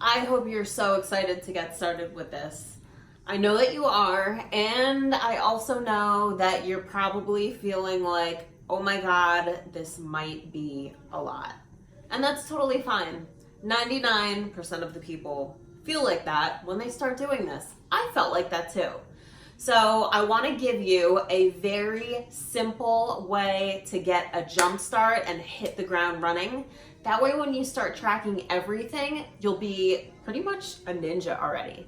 I hope you're so excited to get started with this. I know that you are, and I also know that you're probably feeling like, oh my God, this might be a lot. And that's totally fine. 99% of the people feel like that when they start doing this. I felt like that too. So I want to give you a very simple way to get a jump start and hit the ground running. That way when you start tracking everything, you'll be pretty much a ninja already.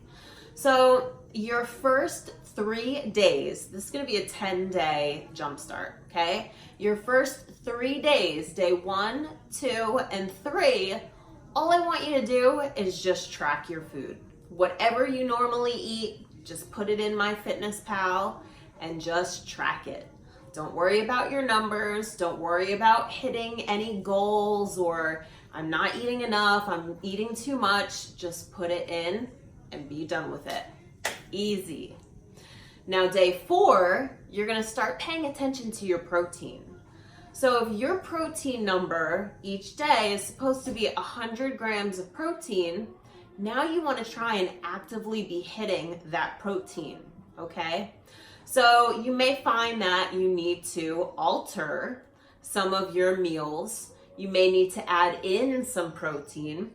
So your first 3 days, this is going to be a 10-day jump start, okay? Your first 3 days, day 1, 2, and 3, all I want you to do is just track your food. Whatever you normally eat, just put it in MyFitnessPal and just track it. Don't worry about your numbers. Don't worry about hitting any goals or I'm not eating enough, I'm eating too much. Just put it in and be done with it. Easy. Now, day 4, you're gonna start paying attention to your protein. So if your protein number each day is supposed to be 100 grams of protein, now you want to try and actively be hitting that protein, okay? So you may find that you need to alter some of your meals. You may need to add in some protein.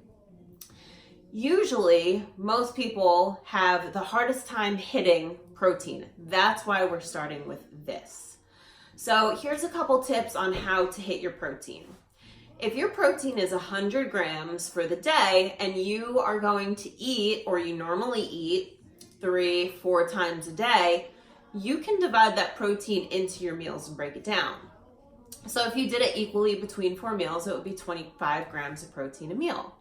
Usually, most people have the hardest time hitting protein. That's why we're starting with this. So here's a couple tips on how to hit your protein. If your protein is 100 grams for the day and you are going to eat, or you normally eat 3-4 times a day, you can divide that protein into your meals and break it down. So if you did it equally between 4 meals, it would be 25 grams of protein a meal.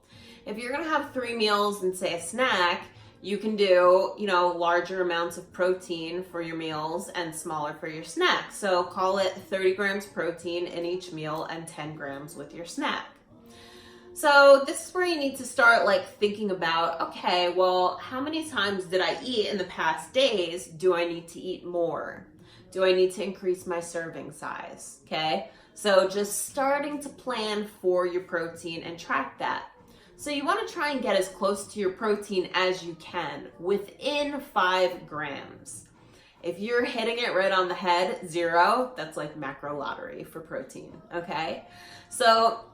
If you're gonna have 3 meals and say a snack, you can do, larger amounts of protein for your meals and smaller for your snacks. So call it 30 grams protein in each meal and 10 grams with your snack. So this is where you need to start thinking about, okay, well, how many times did I eat in the past days? Do I need to eat more? Do I need to increase my serving size? Okay, so just starting to plan for your protein and track that. So you want to try and get as close to your protein as you can, within 5 grams. If you're hitting it right on the head, 0, that's like macro lottery for protein, okay? So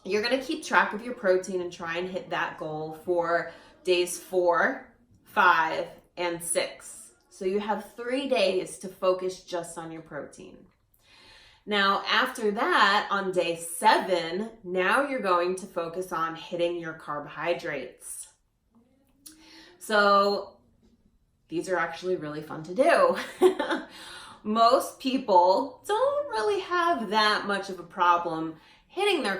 you're going to keep track of your protein and try and hit that goal for days 4, 5, and 6. So you have 3 days to focus just on your protein. Now, after that, on day 7, now you're going to focus on hitting your carbohydrates. So these are actually really fun to do. Most people don't really have that much of a problem hitting their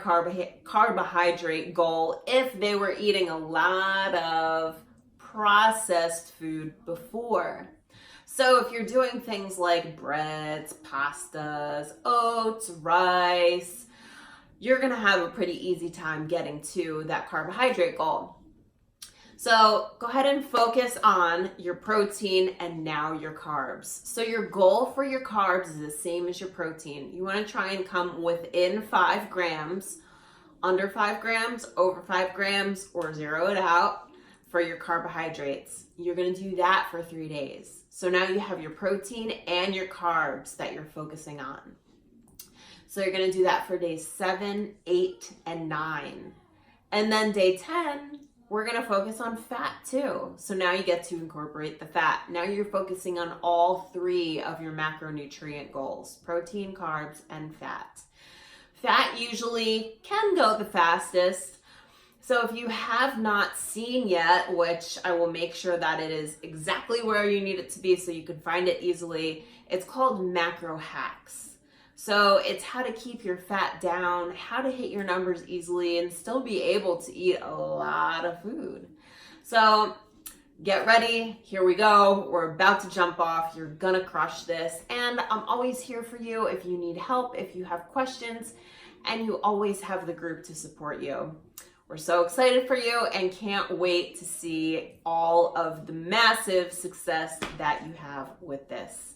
carbohydrate goal if they were eating a lot of processed food before. So if you're doing things like breads, pastas, oats, rice, you're gonna have a pretty easy time getting to that carbohydrate goal. So go ahead and focus on your protein and now your carbs. So your goal for your carbs is the same as your protein. You wanna try and come within 5 grams, under 5 grams, over 5 grams, or 0 it out for your carbohydrates. You're gonna do that for 3 days. So now you have your protein and your carbs that you're focusing on. So you're gonna do that for days 7, 8, and 9. And then day 10, we're gonna focus on fat too. So now you get to incorporate the fat. Now you're focusing on all 3 of your macronutrient goals: protein, carbs, and fat. Fat usually can go the fastest. So if you have not seen yet, which I will make sure that it is exactly where you need it to be so you can find it easily, it's called Macro Hacks. So it's how to keep your fat down, how to hit your numbers easily and still be able to eat a lot of food. So get ready, here we go. We're about to jump off. You're gonna crush this. And I'm always here for you if you need help, if you have questions, and you always have the group to support you. We're so excited for you and can't wait to see all of the massive success that you have with this.